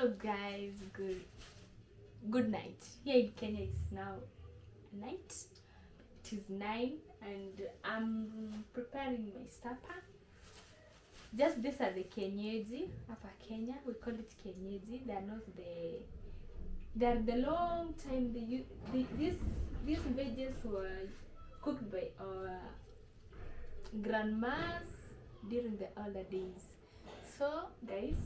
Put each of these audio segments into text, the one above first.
Hello guys, good night. Here in Kenya it's now night. It is 9 and I'm preparing my supper. Just these are the kienyeji hapa Kenya. We call it kienyeji. They are not the long time these veges were cooked by our grandmas during the older days. So guys,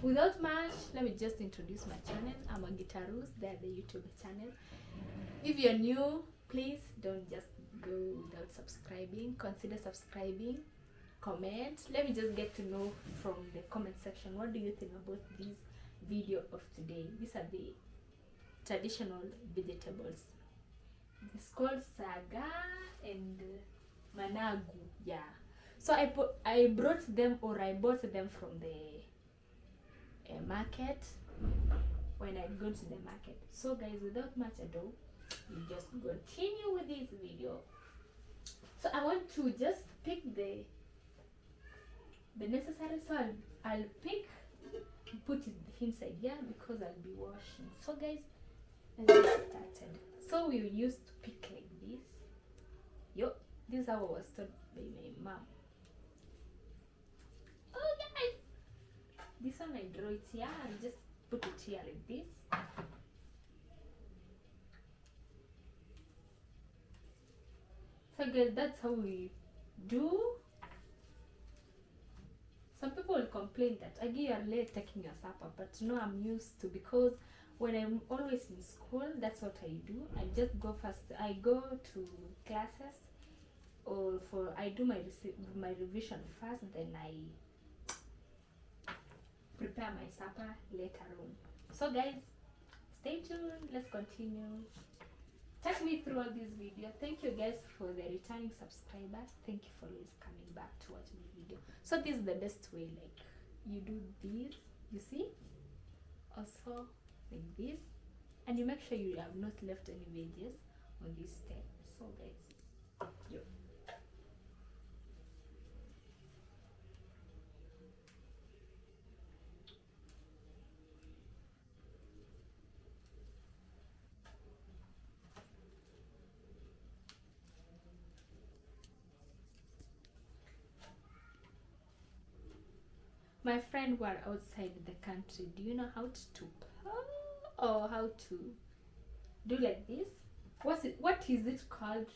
without much, let me just introduce my channel. I'm a guitarist. They're the YouTube channel. If you're new, please don't just go without subscribing. Consider subscribing, comment. Let me just get to know from the comment section, what do you think about this video of today? These are the traditional vegetables. It's called saga and managu. Yeah. So I bought them from the market when I go to the market. So guys, without much ado, we just continue with this video. So I want to just pick the necessary, so I'll pick, put it inside here because I'll be washing. So guys, let's get started. So we used to pick like this. This is how I was taught by my mom. Oh guys, this one I draw it here and just put it here like this. So guys, that's how we do. Some people will complain that again you're late taking your supper, but no, I'm used to, because when I'm always in school, that's what I do. I just go first. I go to classes, or I do my revision first, then I prepare my supper later on. So guys, stay tuned. Let's continue. Take me through all this video. Thank you guys for the returning subscribers. Thank you for always coming back to watch my video. So this is the best way, like you do this, you see, also like this, and you make sure you have not left any veggies on this step. So guys, my friend who are outside the country, do you know how to or how to do like this? What is it called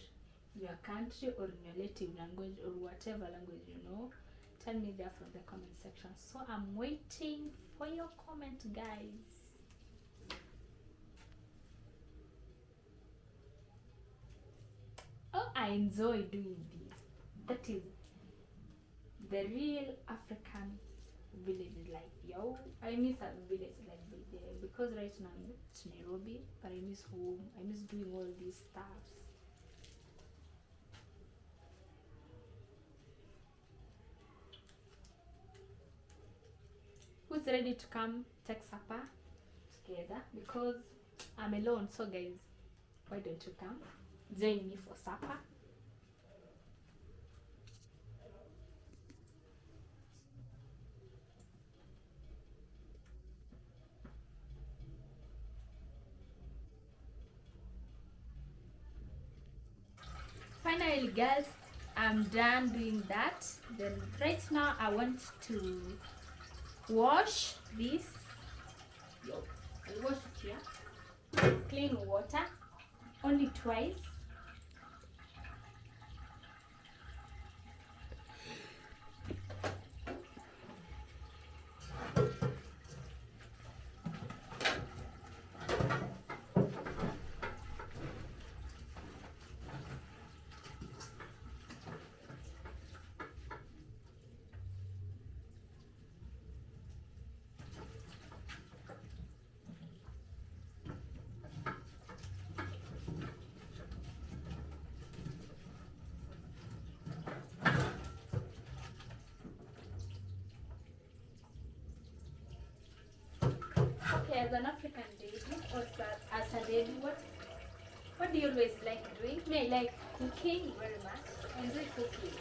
in your country or in your native language or whatever language you know? Tell me there from the comment section. So I'm waiting for your comment, guys. Oh, I enjoy doing this. That is the real African village life. I miss a village like this, because right now I'm at Nairobi, but I miss home. I miss doing all these stuffs. Who's ready to come take supper together? Because I'm alone. So guys, why don't you come join me for supper? Finally guys, I'm done doing that. Then right now I want to wash this. I'll wash it here. Clean water, only twice. Okay, as an African lady, or as a lady, what do you always like doing? Me, I like cooking very much. I enjoy cooking.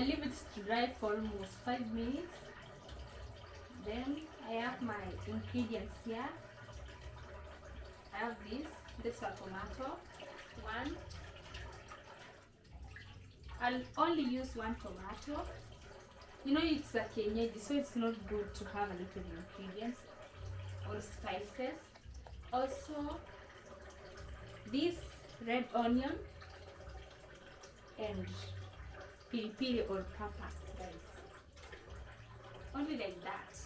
I leave it to dry for almost 5 minutes. Then I have my ingredients here. I have this is a tomato, one. I'll only use one tomato. You know, it's a kienyeji, so it's not good to have a little ingredients or spices. Also, this red onion and piri or pepper, guys. Only like that.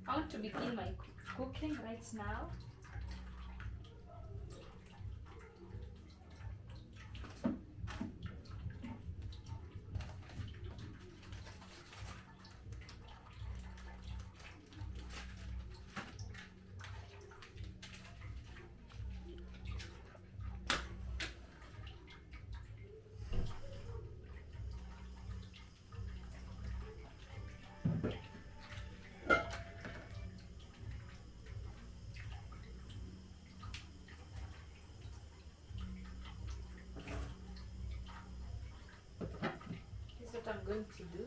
I want to begin my cooking right now. I'm going to do.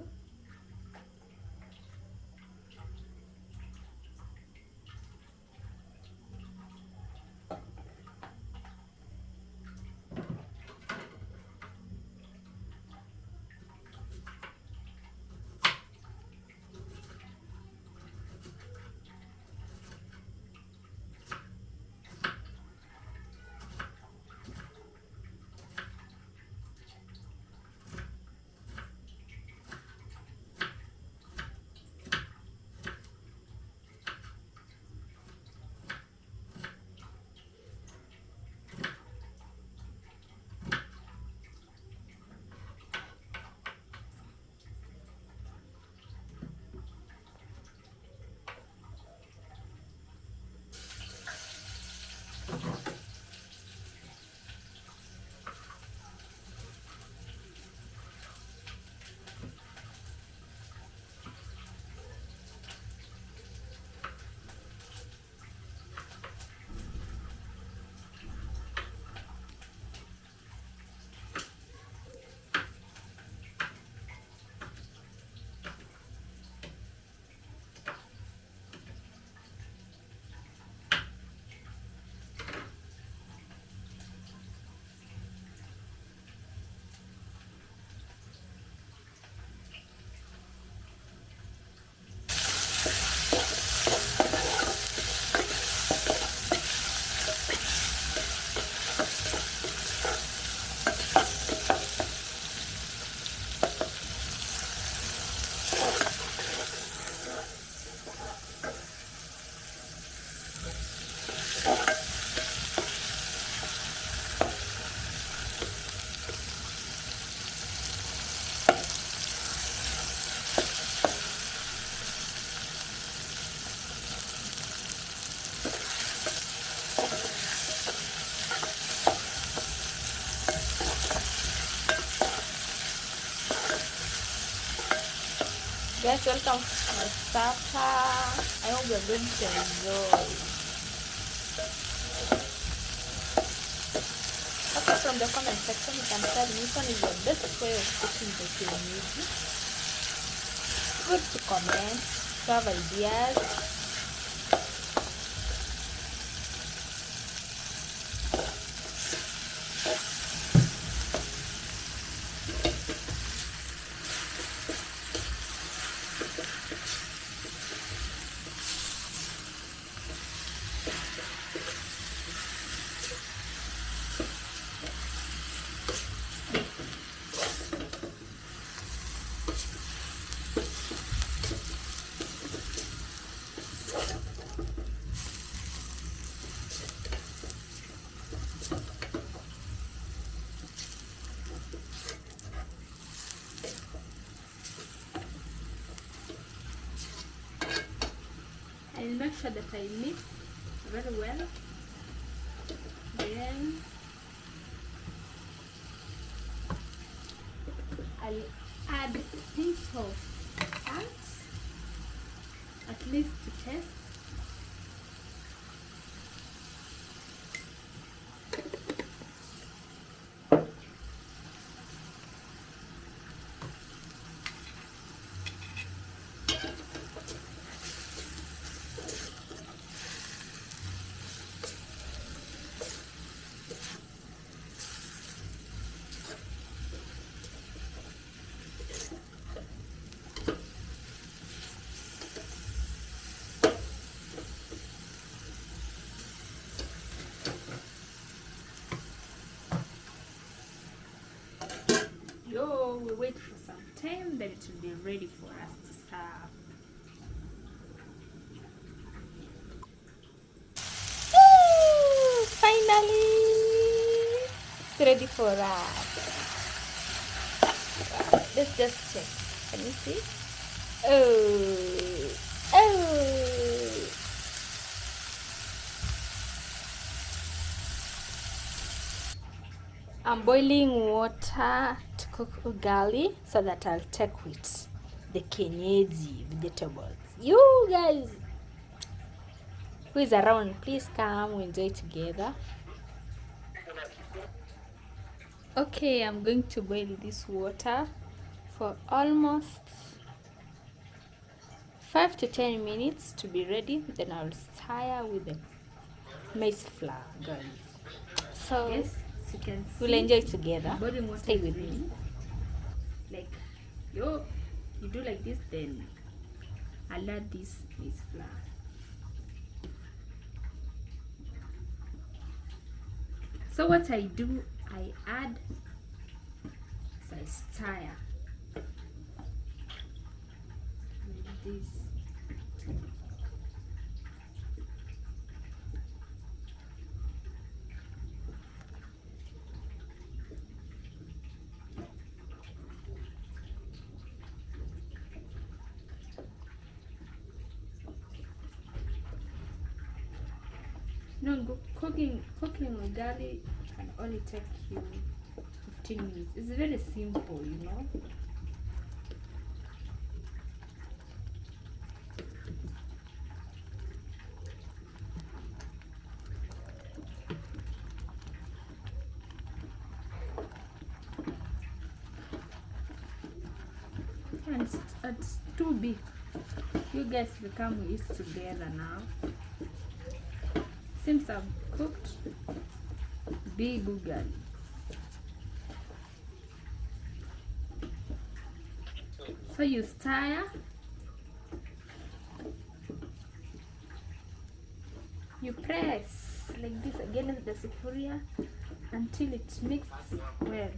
Guys, welcome to my supper. I hope you're going to enjoy. Also, from the comment section, you can tell me which one is your best way of cooking the kienyeji. Good to comment, to have ideas. sure that I mix very well. Then I'll add pinch of salt, at least to taste. We wait for some time, then it will be ready for us to serve. Finally, it's ready for us. Wow. Let's just check. Can you see? Oh. I'm boiling water to cook ugali so that I'll take with the kienyeji vegetables. You guys who is around, please come, we enjoy together. Okay, I'm going to boil this water for almost 5 to 10 minutes to be ready. Then I'll stir with the maize flour, guys. So yes, you can see, we'll enjoy together. Stay with me. Like you do like this, then I'll add this maize flour. So what I do, I add as I stir like this. No, cooking ugali can only take you 15 minutes. It's very simple, you know. And it's too big. You guys become used together now. Since I've cooked big ugali. So you stir, you press like this against the sufuria until it mixes well.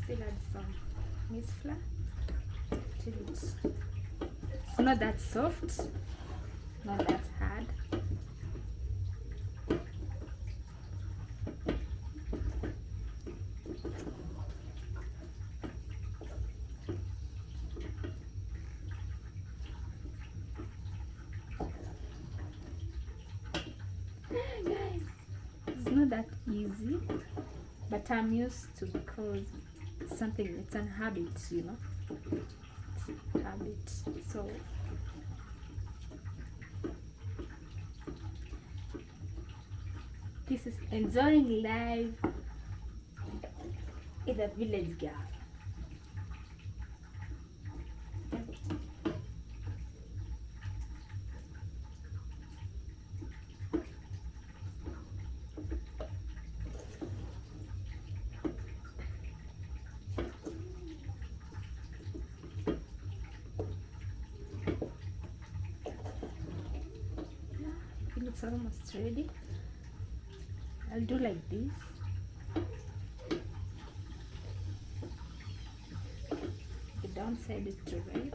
Still add some maize flour till it's not that soft, not that hard. Guys, it's not that easy, but I'm used to because it's something, it's a habit, you know. It's a habit. So this is enjoying life in a village girl. It's almost ready. I'll do like this. The downside is to right.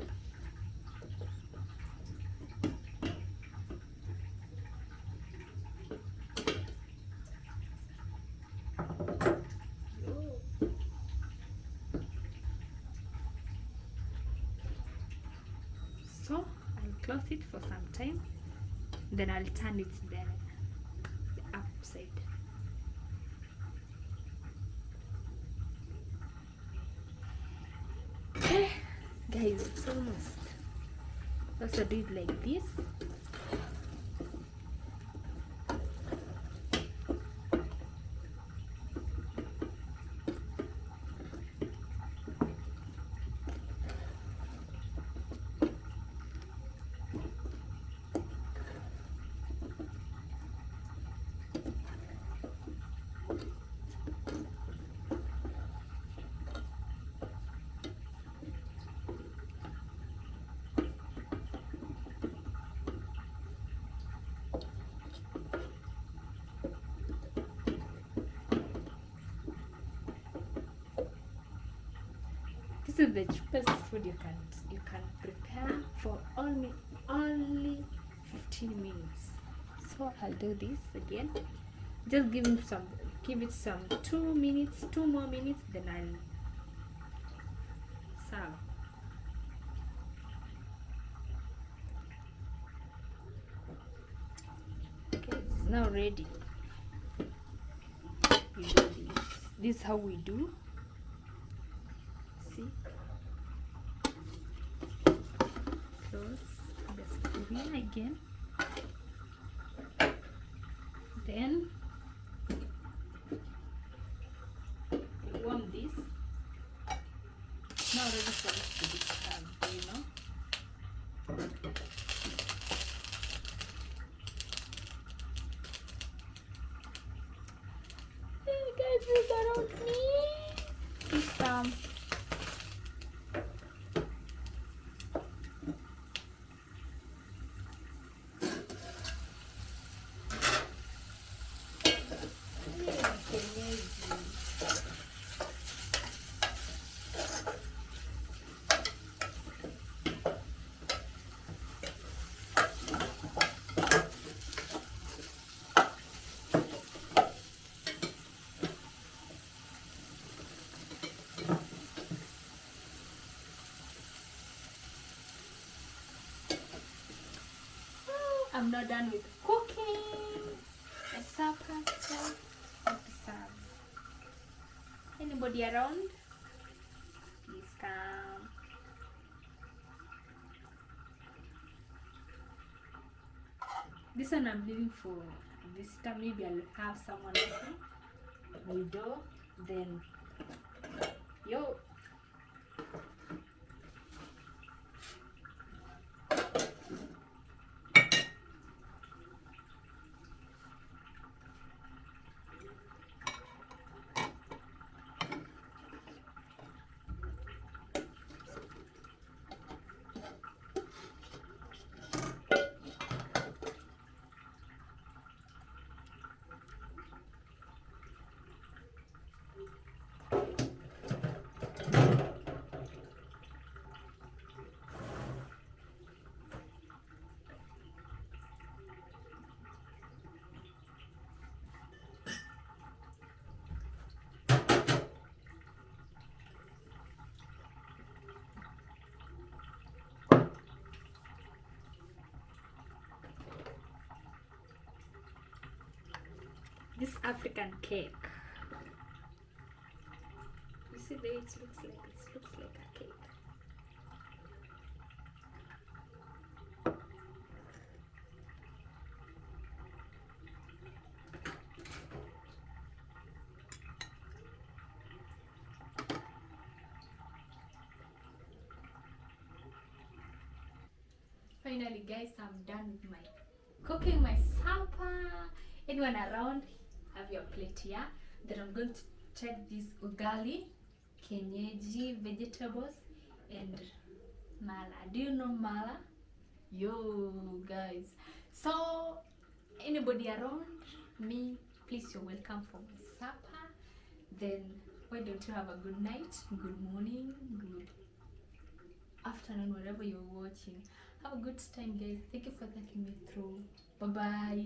close it for some time, then I'll turn it the upside. Okay guys, it's almost. Also do it like this. This is the cheapest food you can prepare for only 15 minutes. So I'll do this again. Just give it some 2 minutes, 2 more minutes, then I'll serve. Okay, it's now ready. We do this. This is how we do. See? Close the screen again. Then warm this. Now ready for it to be served, you know. Hey guys, please around me. Please come. I'm not done with cooking. The supper stuff to serve. Anybody around? Please come. This one I'm leaving for a visitor. Maybe I'll have someone over. We'll do. Then yo. This African cake. You see the way it looks like? It looks like a cake. Finally guys, I'm done with my cooking my supper. Anyone around, have your plate here. Then I'm going to check this ugali, kienyeji vegetables, and mala. Do you know mala? Yo guys. So anybody around me, please, you're welcome for my supper. Then why don't you have a good night, good morning, good afternoon, wherever you're watching. Have a good time guys. Thank you for taking me through. Bye bye.